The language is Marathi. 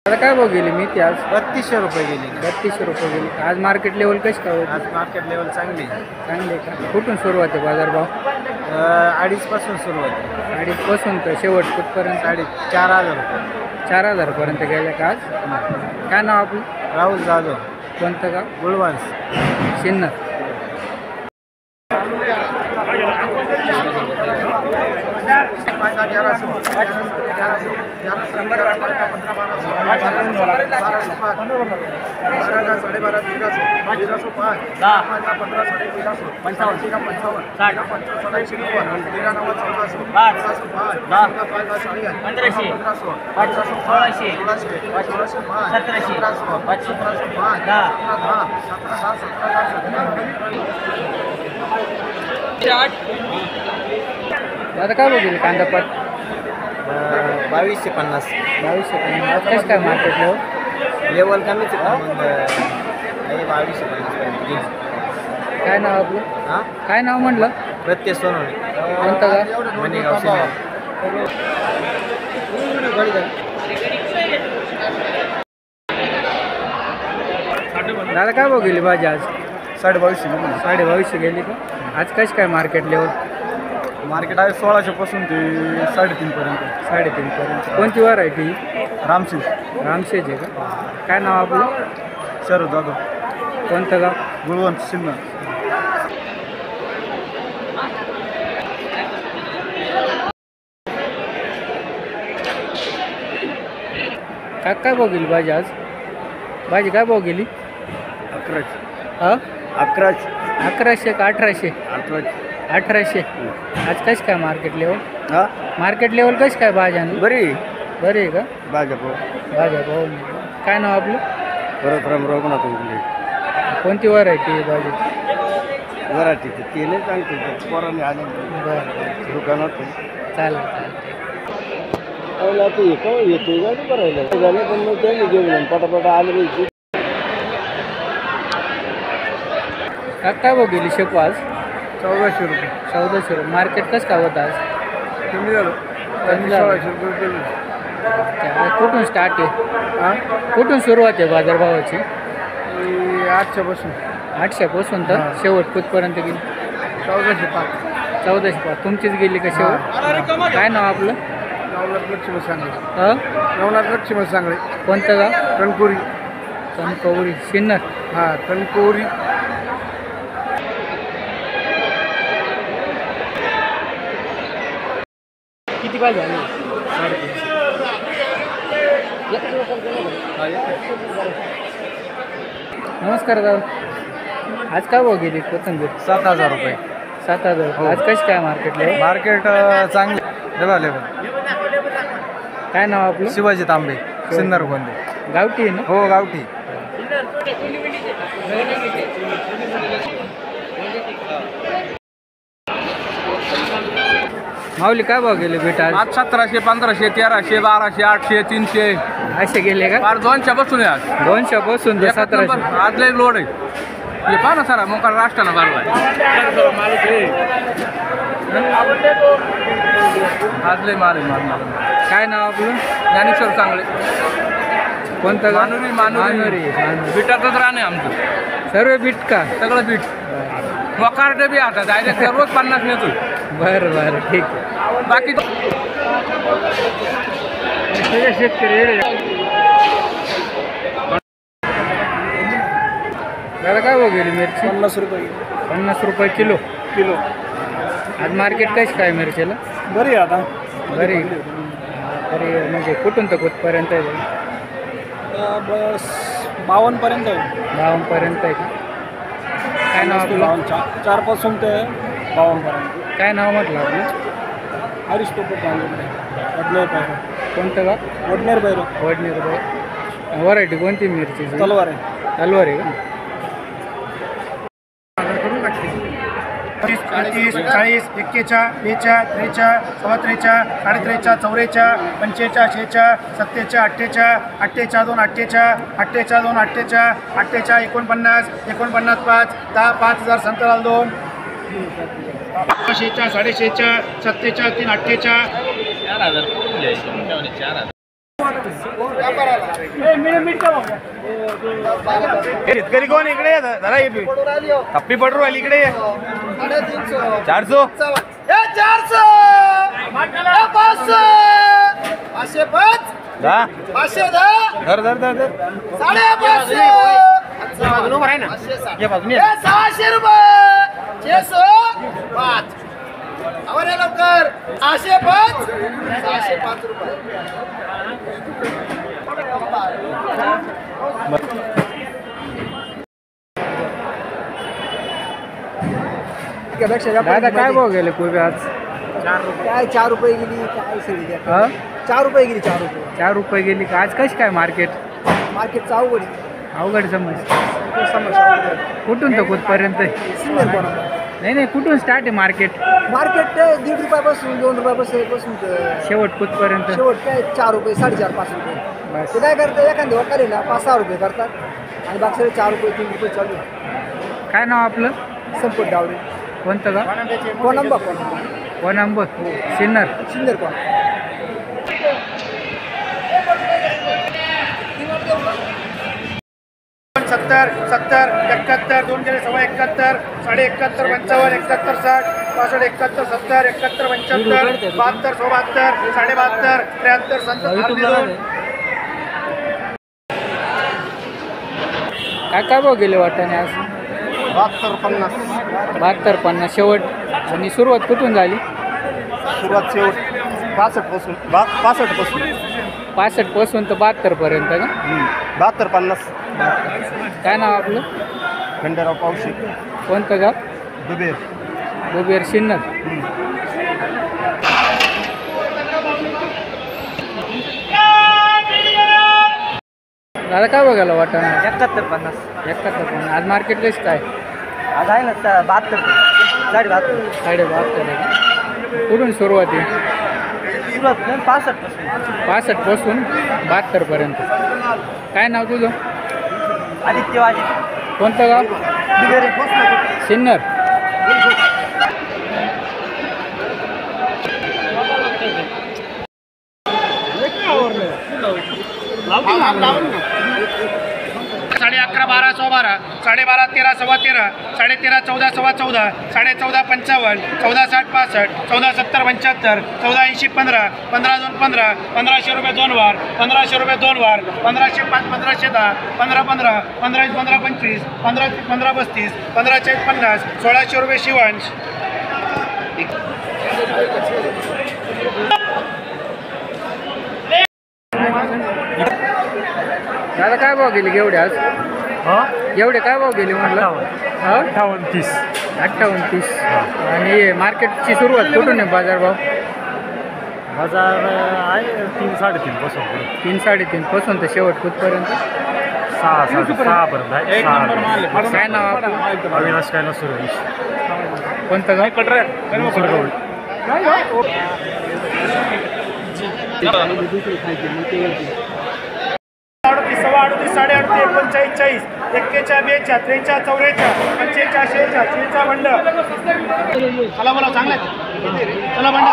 आता काय भाव गेली मी ती आज 3200 रुपये गेली. 3200 रुपये गेली. आज मार्केट लेवल कशी काय होती? आज मार्केट लेवल चांगली चांगले का? कुठून सुरुवात आहे बाजारभाव? 2.5 पासून सुरुवात आहे. 2.5 पासून तर शेवट कुठपर्यंत? 4,500 रुपये. 4,000 पर्यंत गेल्या का आज? काय नाव आपलं? राहुल जाधव, कोणतं गाव? गुळवंश, सिन्नर. आता काय बघेल कांदापात? 2250. 2250. आज कसं काय मार्केट लेवल कमीच आहे, मग 2250 पर्यंत. काय नाव आपलं? हां, काय नाव म्हटलं? प्रत्येक सोनवणे, कोणतं गाव? मनेगाव, सिन्नर. दादा काय बघेली भाजी आज? 2250. 2250 गेली का? आज कशी काय मार्केट लेवल? मार्केट आहे 1600 पासून ते 3.5 पर्यंत. 3.5 पर्यंत. कोणती व्हरायटी? रामसिंग. रामशेज आहे का? काय नाव आपलं? शरद जाधव, कोणतं गाव? गुळवंश, सिन्नर. काय भाव गेली भाजी आज? भाजी काय भाव गेली? 1100. हां, 1100. 1100 का 1800? 1800. 1800. आज कशी काय मार्केट लेवल? हां, मार्केट लेवल कशी काय भाज्यांनी? बरी बरी आहे का? भाजप. भाज्या भाऊ. काय नाव आपलं? परत रघुनाथ उगले. कोणती व्हरायटी आहे भाजीची? वराठीचे तेल सांगते पोरांनी आले बरं, दुकानात. चालेल. पहिला ते येते गाडी भरायला झाले, पण मग त्यांनी घेऊन पटापटा आले. काय भाव गेली शेपू आज? 1400 रुपये. 1400 रुपये. मार्केट कसं काय होतं आज? कमी झालं. कमी झालं. 1600 रुपये. कुठून स्टार्ट आहे? हां, कुठून सुरुवात आहे बाजारभावाची? 800 पासून. 800 पासून तर हां. शेवट कुठपर्यंत गेली? 1405. 1405. तुमचीच गेली का शेवट? काय नाव आपलं? नवनाथ लक्ष्मण सांगळे. नवनाथ लक्ष्मण सांगळे. कोणतं गाव? कणकोरी. कणकवली, सिन्नर. हां, कणकोरी. किती पाहिजे आली? 350. नमस्कार दादा. आज काय भाव गेली कोथिंबीर? 7000 रुपये. 7000. आज कशी काय मार्केटला? मार्केट चांगले लेवल. काय नाव आपलं? शिवाजी तांबे, सिन्नर गोंदे. गावठी आहे ना? हो, गावठी. माऊली काय भाव गेले बेटा आज? 1700, 1500, 1300, 1200, 800, 300 असे गेले का? 200 बसून आहे आज. 200 पासून तर 1700. आज लय लोड आहे. हे पहा ना सर, मग राष्ट्रानं भरला आज लय माल आहे. काय नाव आपलं? ज्ञानेश्वर चांगले. कोणतं गाव? मानुरी. बिटातच राहणे आमचं. सर्व बीट का? सगळं बीट. मकार्ड बी आता डायरेक्ट रोज 50 नेतो. बरं बरं, ठीक आहे. बाकी शेतकरी दादा काय भाव गेली मिरची? 50 रुपये. 50 रुपये किलो. आज मार्केट कशी काय मिरचीला? बरी आता. बरी तरी म्हणजे कुठून तर कुठपर्यंत आहे? बस 52 पर्यंत आहे. 52 पर्यंत आहे का? काय नाव तुला? 4 पासून ते 52 पर्यंत. काय नाव म्हटलं आपलं? हरीश पोपट वडनेर बैरो. कोणतं का? वडनेर बैरो. वडनेर. व्हरायटी कोणती मिरचीची? तलवार आहे. तलवार आहे का? 30, 40, 41, 42, 43, 44, 43, 44, 45, 46, 47, 48, 2, 48, 2, 48, 49, 5, 10, 5,000 संतराल 2, 600, 650, 47, 3, 48. शेतकरी कोण इकडे जरा टप्पी पडू राहिली इकडे 400 500 धर धर धर धर 600 रुपये 605 लवकर 605 रुपये. दादा काय भाव गेले कोबी आज? 4 रुपये गेली काय सगळी हा? 4 रुपये गेली 4 रुपये. 4 रुपये गेली का? आज कशी काय मार्केट? मार्केटचं अवघड अवघड कुठून तर कुठपर्यंत? नाही कुठून स्टार्ट आहे मार्केट? मार्केट 1.5 रुपयापासून 2 रुपयापासून शेवट कुठपर्यंत? शेवट काय 4 रुपये 4.5 5 रुपये. बस. ते काय करतात एखाद्या वकालीला 5-6 रुपये करतात आणि बाकी 4 रुपये 3 रुपये चालू आहे. काय नाव आपलं? संपत डावडे. कोणतं का? कोणंबा कोण आंबो? सिन्नर. सिन्नर कोण 70 71 2 71 71 71 55 71 60 65 71 70 71 75 72 72 72 73 77 काय भाव गेले वाटाणे आज? 72 50 शेवट. आणि सुरुवात कुठून झाली? सुरुवात शेवट 65 पासून 65 पासून तर 72 पर्यंत का? 72 50. काय नाव आपलं? खंडेराव पावशी. कोणतं गाव? दुबेर. दुबेर सिन्नर. दादा काय बघायला वाटाणा? 71 50. 71 50. आज मार्केट कशी काय? आज आहे ना 72 72 72 आहे का? कुठून सुरुवात आहे? सुरुवात 65 पासून 65 पासून 72 पर्यंत. काय नाव तुझं? आदित्य वाजे. कोणतं गाव? सिन्नर. साढ़े 11 12 12 साढ़े 12 13 सवा 13 साढ़े 13 14 सवा 14 साढ़े 14 55 14 60 65 14 70 75 14 80 15 15 2 15 1500 रुपये 2 वार 1500 रुपये 2 वार 1500 5 1510 15 15 15 15 25 15 15 35 15 40 50 1600 रुपये शिवांश. दादा काय भाव गेली एवढे आज? एवढे काय भाव गेले म्हटलं? 58 30. आणि मार्केटची सुरुवात कुठून आहे? बाजारभाव बाजार आहे 3 3.5 पासून 3 3.5 पासून तर शेवट कुठपर्यंत? 6 पर्यंत आहे. काय नाव आपलं? अविनाश काय सुरेश. कोणतं गाव? सवा 38 साढ़े 38 39 41 42 43 44 45 46 बंड. चला बोला चांगला चला बंड.